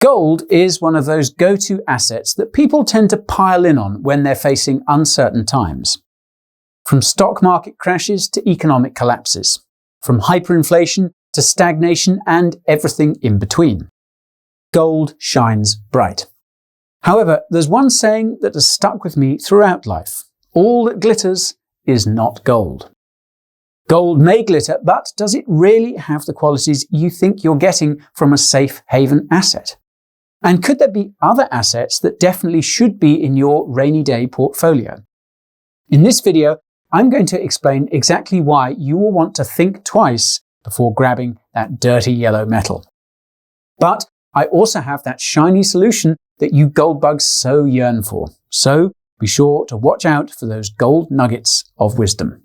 Gold is one of those go-to assets that people tend to pile in on when they're facing uncertain times. From stock market crashes to economic collapses, from hyperinflation to stagnation and everything in between. Gold shines bright. However, there's one saying that has stuck with me throughout life. All that glitters is not gold. Gold may glitter, but does it really have the qualities you think you're getting from a safe haven asset? And could there be other assets that definitely should be in your rainy day portfolio? In this video, I'm going to explain exactly why you will want to think twice before grabbing that dirty yellow metal. But I also have that shiny solution that you gold bugs so yearn for. So be sure to watch out for those gold nuggets of wisdom.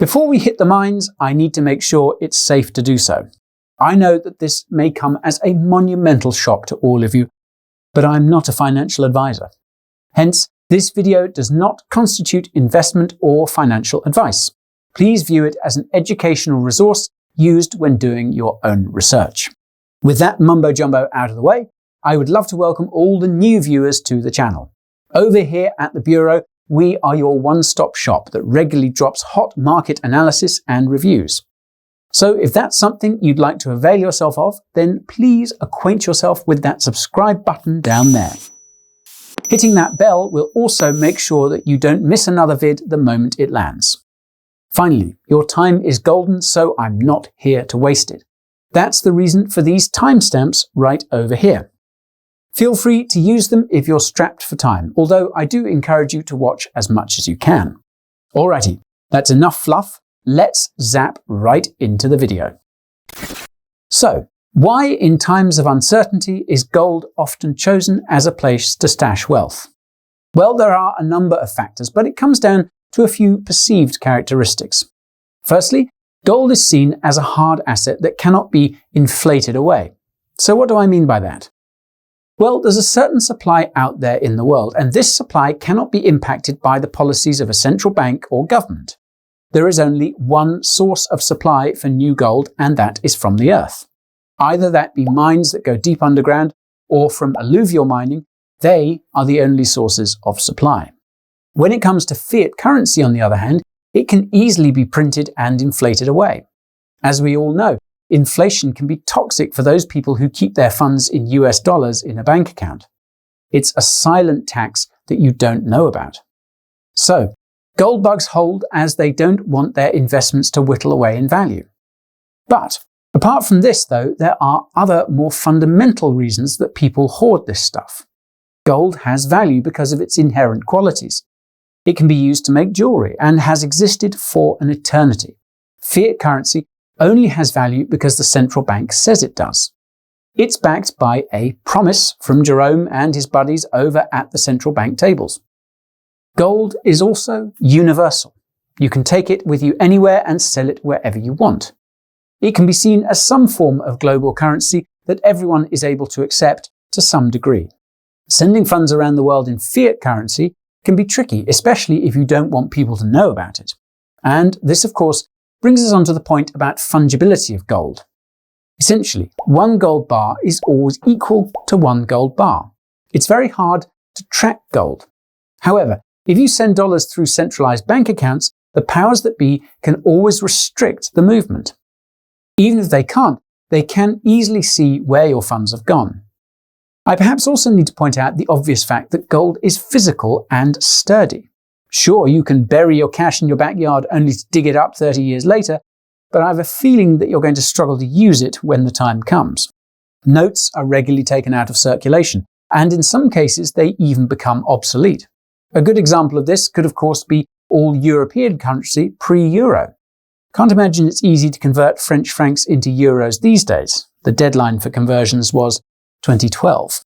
Before we hit the mines, I need to make sure it's safe to do so. I know that this may come as a monumental shock to all of you, but I'm not a financial advisor. Hence, this video does not constitute investment or financial advice. Please view it as an educational resource used when doing your own research. With that mumbo jumbo out of the way, I would love to welcome all the new viewers to the channel. Over here at the Bureau, we are your one-stop shop that regularly drops hot market analysis and reviews. So if that's something you'd like to avail yourself of, then please acquaint yourself with that subscribe button down there. Hitting that bell will also make sure that you don't miss another vid the moment it lands. Finally, your time is golden, so I'm not here to waste it. That's the reason for these timestamps right over here. Feel free to use them if you're strapped for time, although I do encourage you to watch as much as you can. Alrighty, that's enough fluff. Let's zap right into the video. So, why in times of uncertainty is gold often chosen as a place to stash wealth? Well, there are a number of factors, but it comes down to a few perceived characteristics. Firstly, gold is seen as a hard asset that cannot be inflated away. So what do I mean by that? Well, there's a certain supply out there in the world, and this supply cannot be impacted by the policies of a central bank or government. There is only one source of supply for new gold, and that is from the earth. Either that be mines that go deep underground, or from alluvial mining, they are the only sources of supply. When it comes to fiat currency, on the other hand, it can easily be printed and inflated away. As we all know, inflation can be toxic for those people who keep their funds in US dollars in a bank account. It's a silent tax that you don't know about. So, gold bugs hold as they don't want their investments to whittle away in value. But, apart from this though, there are other more fundamental reasons that people hoard this stuff. Gold has value because of its inherent qualities. It can be used to make jewelry and has existed for an eternity. Fiat currency only has value because the central bank says it does. It's backed by a promise from Jerome and his buddies over at the central bank tables. Gold is also universal. You can take it with you anywhere and sell it wherever you want. It can be seen as some form of global currency that everyone is able to accept to some degree. Sending funds around the world in fiat currency can be tricky, especially if you don't want people to know about it. And this, of course, brings us on to the point about fungibility of gold. Essentially, one gold bar is always equal to one gold bar. It's very hard to track gold. However, if you send dollars through centralized bank accounts, the powers that be can always restrict the movement. Even if they can't, they can easily see where your funds have gone. I perhaps also need to point out the obvious fact that gold is physical and sturdy. Sure, you can bury your cash in your backyard only to dig it up 30 years later, but I have a feeling that you're going to struggle to use it when the time comes. Notes are regularly taken out of circulation, and in some cases they even become obsolete. A good example of this could of course be all European currency pre-euro. Can't imagine it's easy to convert French francs into euros these days. The deadline for conversions was 2012.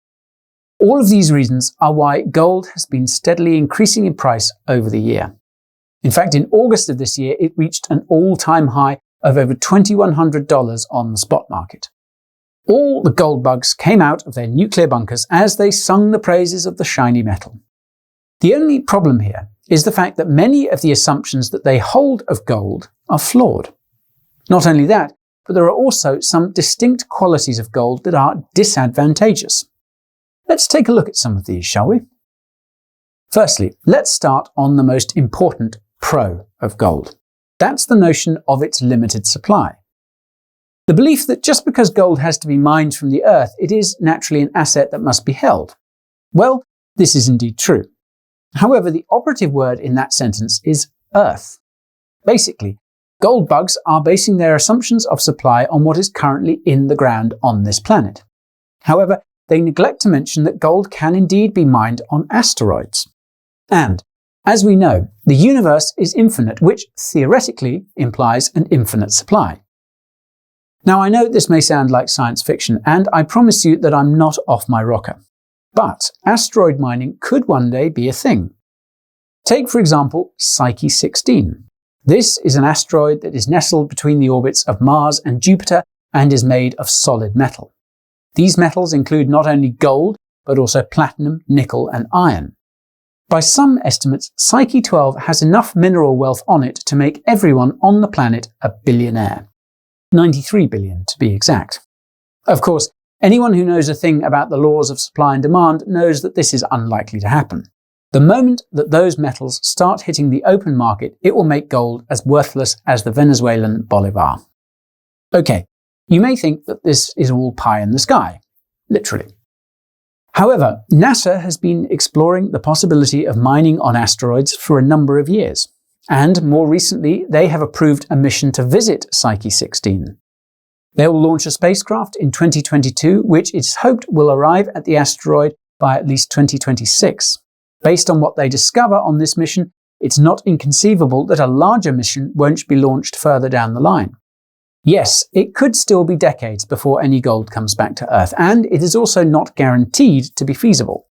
All of these reasons are why gold has been steadily increasing in price over the year. In fact, in August of this year, it reached an all-time high of over $2,100 on the spot market. All the gold bugs came out of their nuclear bunkers as they sung the praises of the shiny metal. The only problem here is the fact that many of the assumptions that they hold of gold are flawed. Not only that, but there are also some distinct qualities of gold that are disadvantageous. Let's take a look at some of these, shall we? Firstly, let's start on the most important pro of gold. That's the notion of its limited supply. The belief that just because gold has to be mined from the earth, it is naturally an asset that must be held. Well, this is indeed true. However, the operative word in that sentence is earth. Basically, gold bugs are basing their assumptions of supply on what is currently in the ground on this planet. However, they neglect to mention that gold can indeed be mined on asteroids. And, as we know, the universe is infinite, which theoretically implies an infinite supply. Now, I know this may sound like science fiction, and I promise you that I'm not off my rocker. But asteroid mining could one day be a thing. Take, for example, Psyche 16. This is an asteroid that is nestled between the orbits of Mars and Jupiter and is made of solid metal. These metals include not only gold, but also platinum, nickel, and iron. By some estimates, Psyche 12 has enough mineral wealth on it to make everyone on the planet a billionaire. 93 billion to be exact. Of course, anyone who knows a thing about the laws of supply and demand knows that this is unlikely to happen. The moment that those metals start hitting the open market, it will make gold as worthless as the Venezuelan bolivar. Okay, you may think that this is all pie in the sky, literally. However, NASA has been exploring the possibility of mining on asteroids for a number of years, and more recently they have approved a mission to visit Psyche 16. They will launch a spacecraft in 2022, which is hoped will arrive at the asteroid by at least 2026. Based on what they discover on this mission, it's not inconceivable that a larger mission won't be launched further down the line. Yes, it could still be decades before any gold comes back to Earth, and it is also not guaranteed to be feasible.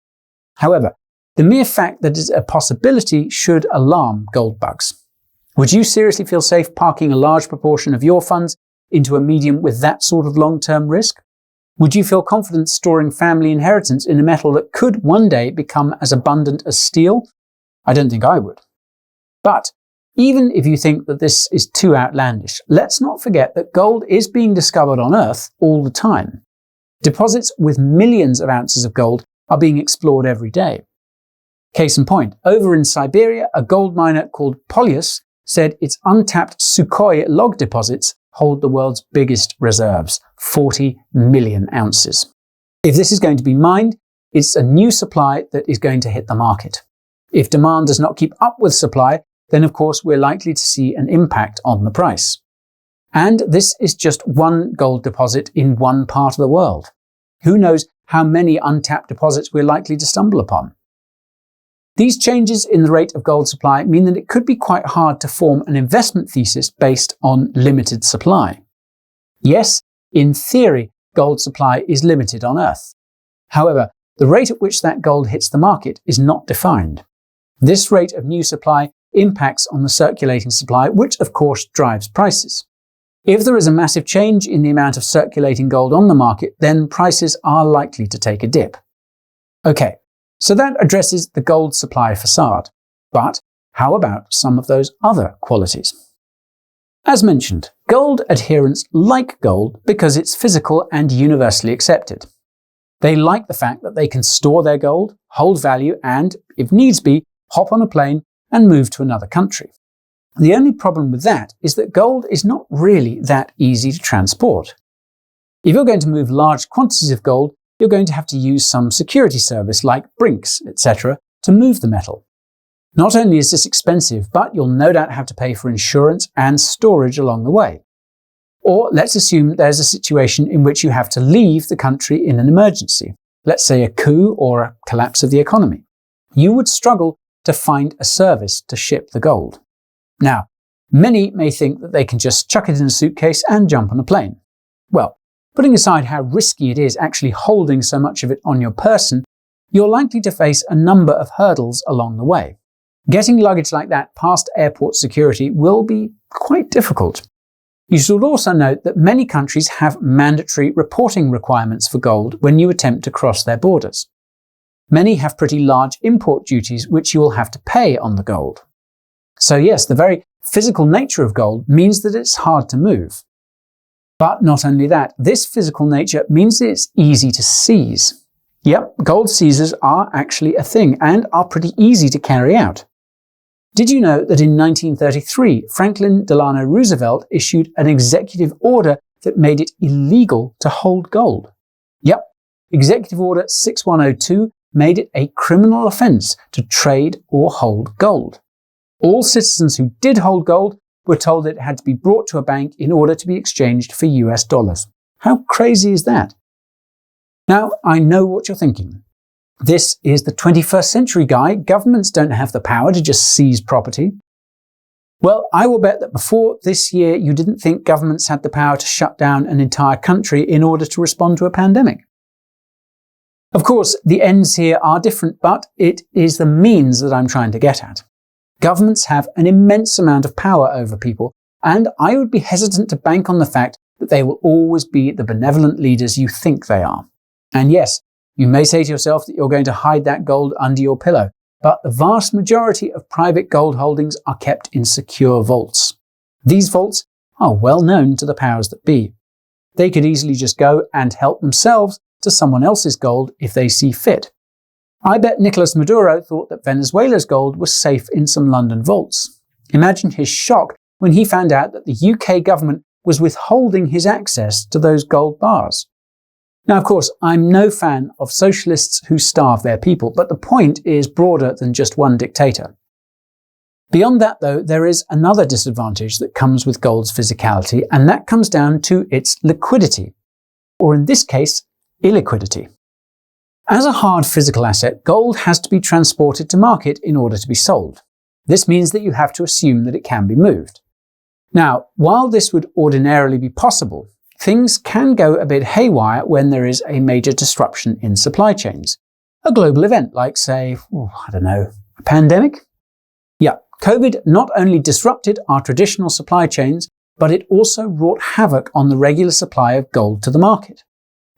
However, the mere fact that it is a possibility should alarm gold bugs. Would you seriously feel safe parking a large proportion of your funds into a medium with that sort of long-term risk? Would you feel confident storing family inheritance in a metal that could one day become as abundant as steel? I don't think I would. But even if you think that this is too outlandish, let's not forget that gold is being discovered on Earth all the time. Deposits with millions of ounces of gold are being explored every day. Case in point, over in Siberia, a gold miner called Polius said its untapped Sukhoi log deposits hold the world's biggest reserves, 40 million ounces. If this is going to be mined, it's a new supply that is going to hit the market. If demand does not keep up with supply, then of course we're likely to see an impact on the price. And this is just one gold deposit in one part of the world. Who knows how many untapped deposits we're likely to stumble upon? These changes in the rate of gold supply mean that it could be quite hard to form an investment thesis based on limited supply. Yes, in theory, gold supply is limited on Earth. However, the rate at which that gold hits the market is not defined. This rate of new supply impacts on the circulating supply, which of course drives prices. If there is a massive change in the amount of circulating gold on the market, then prices are likely to take a dip. Okay, so that addresses the gold supply facade. But how about some of those other qualities? As mentioned, gold adherents like gold because it's physical and universally accepted. They like the fact that they can store their gold, hold value, and, if needs be, hop on a plane and move to another country. The only problem with that is that gold is not really that easy to transport. If you're going to move large quantities of gold, you're going to have to use some security service like Brinks, etc. to move the metal. Not only is this expensive, but you'll no doubt have to pay for insurance and storage along the way. Or let's assume there's a situation in which you have to leave the country in an emergency, let's say a coup or a collapse of the economy. You would struggle to find a service to ship the gold. Now, many may think that they can just chuck it in a suitcase and jump on a plane. Well, putting aside how risky it is actually holding so much of it on your person, you're likely to face a number of hurdles along the way. Getting luggage like that past airport security will be quite difficult. You should also note that many countries have mandatory reporting requirements for gold when you attempt to cross their borders. Many have pretty large import duties which you will have to pay on the gold. So yes, the very physical nature of gold means that it's hard to move. But not only that, this physical nature means that it's easy to seize. Yep, gold seizures are actually a thing and are pretty easy to carry out. Did you know that in 1933, Franklin Delano Roosevelt issued an executive order that made it illegal to hold gold? Yep, Executive Order 6102 made it a criminal offence to trade or hold gold. All citizens who did hold gold were told that it had to be brought to a bank in order to be exchanged for US dollars. How crazy is that? Now, I know what you're thinking. This is the 21st century, guy. Governments don't have the power to just seize property. Well, I will bet that before this year you didn't think governments had the power to shut down an entire country in order to respond to a pandemic. Of course, the ends here are different, but it is the means that I'm trying to get at. Governments have an immense amount of power over people, and I would be hesitant to bank on the fact that they will always be the benevolent leaders you think they are. And yes, you may say to yourself that you're going to hide that gold under your pillow, but the vast majority of private gold holdings are kept in secure vaults. These vaults are well known to the powers that be. They could easily just go and help themselves to someone else's gold if they see fit. I bet Nicolas Maduro thought that Venezuela's gold was safe in some London vaults. Imagine his shock when he found out that the UK government was withholding his access to those gold bars. Now, of course, I'm no fan of socialists who starve their people, but the point is broader than just one dictator. Beyond that, though, there is another disadvantage that comes with gold's physicality, and that comes down to its liquidity, or in this case, illiquidity. As a hard physical asset, gold has to be transported to market in order to be sold. This means that you have to assume that it can be moved. Now, while this would ordinarily be possible, things can go a bit haywire when there is a major disruption in supply chains. A global event like, say, a pandemic? Yeah, COVID not only disrupted our traditional supply chains, but it also wrought havoc on the regular supply of gold to the market.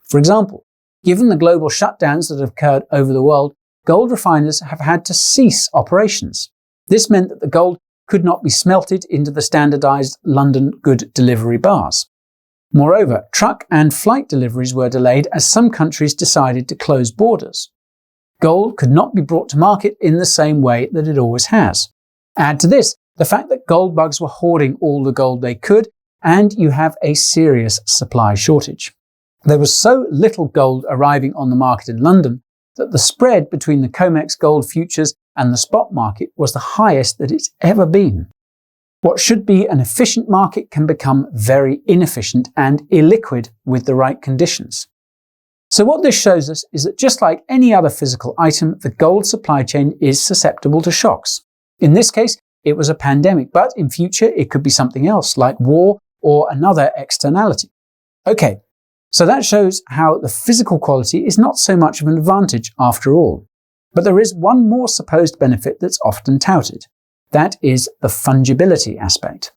For example, given the global shutdowns that have occurred over the world, gold refiners have had to cease operations. This meant that the gold could not be smelted into the standardized London good delivery bars. Moreover, truck and flight deliveries were delayed as some countries decided to close borders. Gold could not be brought to market in the same way that it always has. Add to this the fact that gold bugs were hoarding all the gold they could, and you have a serious supply shortage. There was so little gold arriving on the market in London that the spread between the COMEX gold futures and the spot market was the highest that it's ever been. What should be an efficient market can become very inefficient and illiquid with the right conditions. So what this shows us is that just like any other physical item, the gold supply chain is susceptible to shocks. In this case, it was a pandemic, but in future it could be something else, like war or another externality. Okay, so that shows how the physical quality is not so much of an advantage after all. But there is one more supposed benefit that's often touted. That is the fungibility aspect.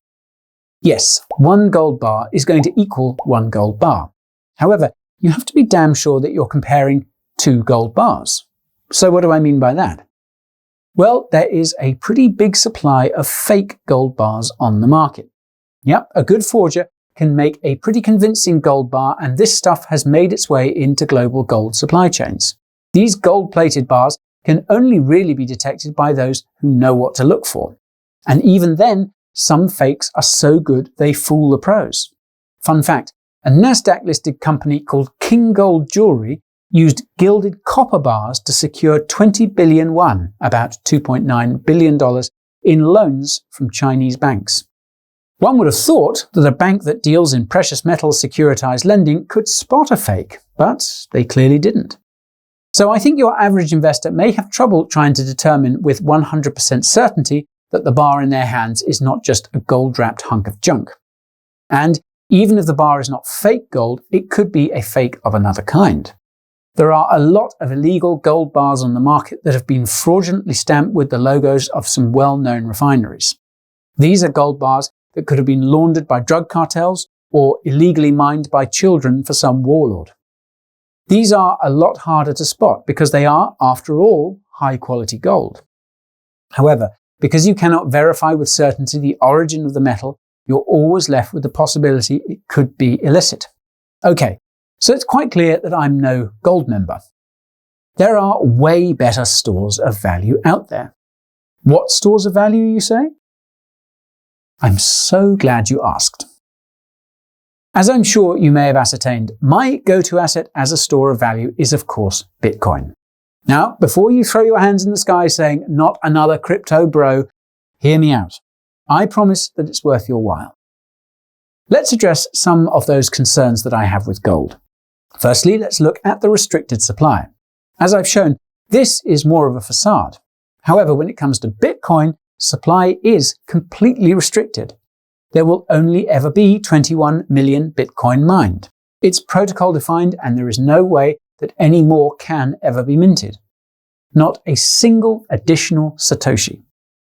Yes, one gold bar is going to equal one gold bar. However, you have to be damn sure that you're comparing two gold bars. So what do I mean by that? Well, there is a pretty big supply of fake gold bars on the market. Yep, a good forger can make a pretty convincing gold bar, and this stuff has made its way into global gold supply chains. These gold-plated bars can only really be detected by those who know what to look for. And even then, some fakes are so good they fool the pros. Fun fact, a Nasdaq-listed company called King Gold Jewelry used gilded copper bars to secure 20 billion won, about $2.9 billion, in loans from Chinese banks. One would have thought that a bank that deals in precious metals securitized lending could spot a fake, but they clearly didn't. So I think your average investor may have trouble trying to determine with 100% certainty that the bar in their hands is not just a gold-wrapped hunk of junk. And even if the bar is not fake gold, it could be a fake of another kind. There are a lot of illegal gold bars on the market that have been fraudulently stamped with the logos of some well-known refineries. These are gold bars that could have been laundered by drug cartels or illegally mined by children for some warlord. These are a lot harder to spot because they are, after all, high-quality gold. However, because you cannot verify with certainty the origin of the metal, you're always left with the possibility it could be illicit. Okay, so it's quite clear that I'm no gold member. There are way better stores of value out there. What stores of value, you say? I'm so glad you asked. As I'm sure you may have ascertained, my go-to asset as a store of value is, of course, Bitcoin. Now, before you throw your hands in the sky saying, "Not another crypto bro," hear me out. I promise that it's worth your while. Let's address some of those concerns that I have with gold. Firstly, let's look at the restricted supply. As I've shown, this is more of a facade. However, when it comes to Bitcoin, supply is completely restricted. There will only ever be 21 million Bitcoin mined. It's protocol defined and there is no way that any more can ever be minted. Not a single additional Satoshi.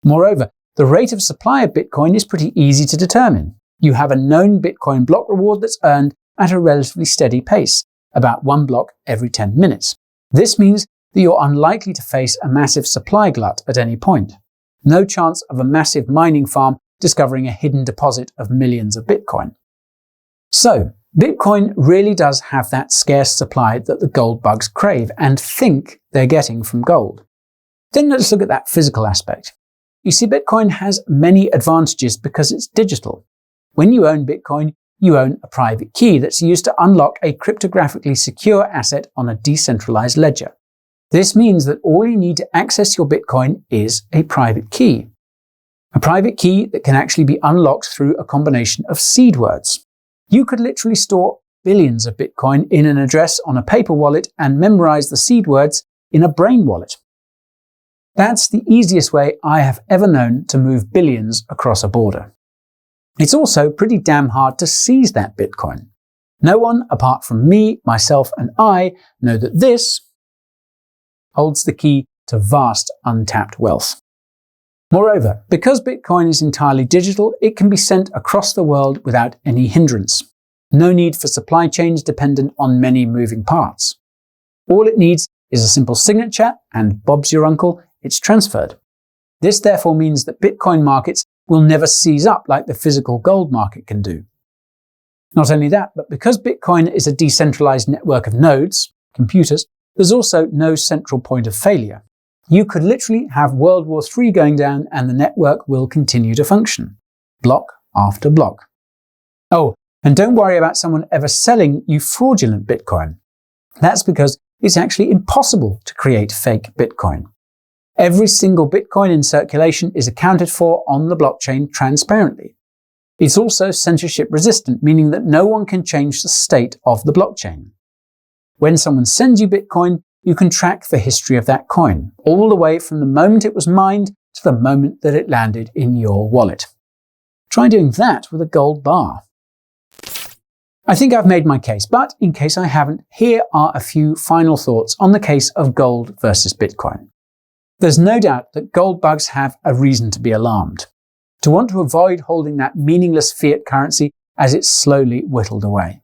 Moreover, the rate of supply of Bitcoin is pretty easy to determine. You have a known Bitcoin block reward that's earned at a relatively steady pace, about 1 block every 10 minutes. This means that you're unlikely to face a massive supply glut at any point. No chance of a massive mining farm discovering a hidden deposit of millions of Bitcoin. So, Bitcoin really does have that scarce supply that the gold bugs crave and think they're getting from gold. Then let's look at that physical aspect. You see, Bitcoin has many advantages because it's digital. When you own Bitcoin, you own a private key that's used to unlock a cryptographically secure asset on a decentralized ledger. This means that all you need to access your Bitcoin is a private key. A private key that can actually be unlocked through a combination of seed words. You could literally store billions of Bitcoin in an address on a paper wallet and memorize the seed words in a brain wallet. That's the easiest way I have ever known to move billions across a border. It's also pretty damn hard to seize that Bitcoin. No one apart from me, myself, and I know that this holds the key to vast untapped wealth. Moreover, because Bitcoin is entirely digital, it can be sent across the world without any hindrance. No need for supply chains dependent on many moving parts. All it needs is a simple signature and Bob's your uncle, it's transferred. This therefore means that Bitcoin markets will never seize up like the physical gold market can do. Not only that, but because Bitcoin is a decentralized network of nodes, computers, there's also no central point of failure. You could literally have World War III going down and the network will continue to function, block after block. Oh, and don't worry about someone ever selling you fraudulent Bitcoin. That's because it's actually impossible to create fake Bitcoin. Every single Bitcoin in circulation is accounted for on the blockchain transparently. It's also censorship resistant, meaning that no one can change the state of the blockchain. When someone sends you Bitcoin, you can track the history of that coin, all the way from the moment it was mined to the moment that it landed in your wallet. Try doing that with a gold bar. I think I've made my case, but in case I haven't, here are a few final thoughts on the case of gold versus Bitcoin. There's no doubt that gold bugs have a reason to be alarmed, to want to avoid holding that meaningless fiat currency as it's slowly whittled away.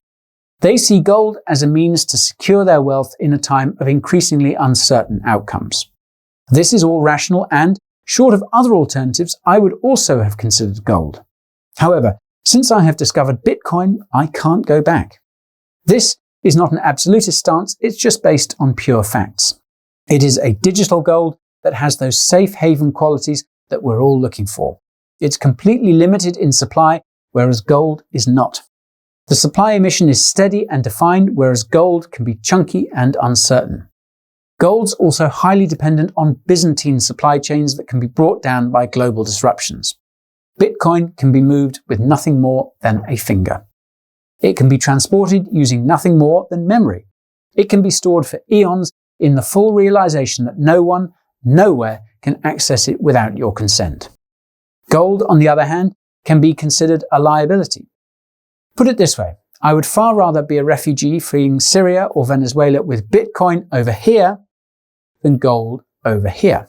They see gold as a means to secure their wealth in a time of increasingly uncertain outcomes. This is all rational and, short of other alternatives, I would also have considered gold. However, since I have discovered Bitcoin, I can't go back. This is not an absolutist stance, it's just based on pure facts. It is a digital gold that has those safe haven qualities that we're all looking for. It's completely limited in supply, whereas gold is not. The supply emission is steady and defined, whereas gold can be chunky and uncertain. Gold's also highly dependent on Byzantine supply chains that can be brought down by global disruptions. Bitcoin can be moved with nothing more than a finger. It can be transported using nothing more than memory. It can be stored for eons in the full realization that no one, nowhere can access it without your consent. Gold, on the other hand, can be considered a liability. Put it this way, I would far rather be a refugee fleeing Syria or Venezuela with Bitcoin over here than gold over here.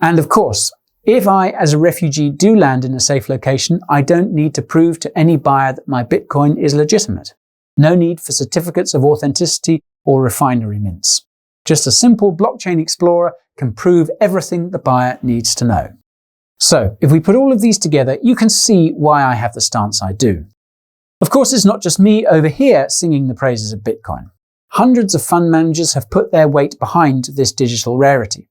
And of course, if I, as a refugee, do land in a safe location, I don't need to prove to any buyer that my Bitcoin is legitimate. No need for certificates of authenticity or refinery mints. Just a simple blockchain explorer can prove everything the buyer needs to know. So, if we put all of these together, you can see why I have the stance I do. Of course, it's not just me over here singing the praises of Bitcoin. Hundreds of fund managers have put their weight behind this digital rarity.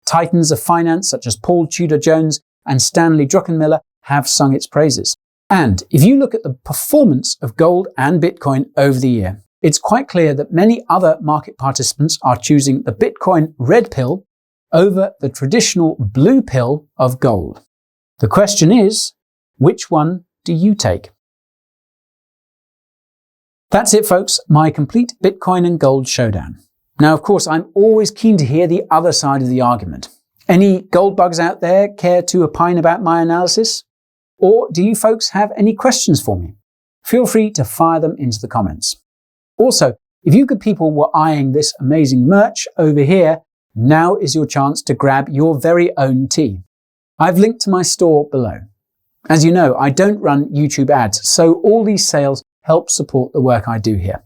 Titans of finance such as Paul Tudor Jones and Stanley Druckenmiller have sung its praises. And if you look at the performance of gold and Bitcoin over the year, it's quite clear that many other market participants are choosing the Bitcoin red pill over the traditional blue pill of gold. The question is, which one do you take? That's it, folks, my complete Bitcoin and gold showdown. Now, of course, I'm always keen to hear the other side of the argument. Any gold bugs out there care to opine about my analysis? Or do you folks have any questions for me? Feel free to fire them into the comments. Also, if you good people were eyeing this amazing merch over here, now is your chance to grab your very own tee. I've linked to my store below. As you know, I don't run YouTube ads, so all these sales help support the work I do here.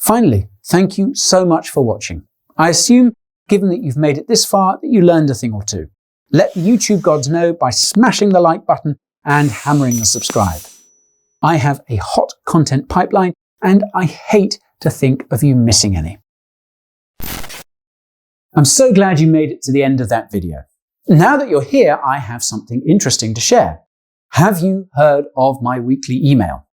Finally, thank you so much for watching. I assume, given that you've made it this far, that you learned a thing or two. Let the YouTube gods know by smashing the like button and hammering the subscribe. I have a hot content pipeline, and I hate to think of you missing any. I'm so glad you made it to the end of that video. Now that you're here, I have something interesting to share. Have you heard of my weekly email?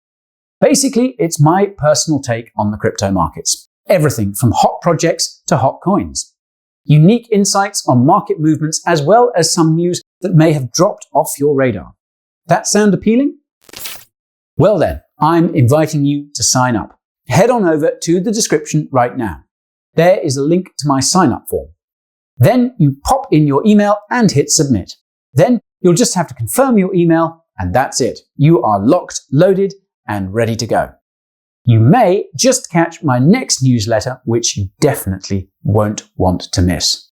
Basically, it's my personal take on the crypto markets. Everything from hot projects to hot coins. Unique insights on market movements as well as some news that may have dropped off your radar. That sound appealing? Well then, I'm inviting you to sign up. Head on over to the description right now. There is a link to my sign-up form. Then you pop in your email and hit submit. Then you'll just have to confirm your email and that's it. You are locked, loaded, and ready to go. You may just catch my next newsletter, which you definitely won't want to miss.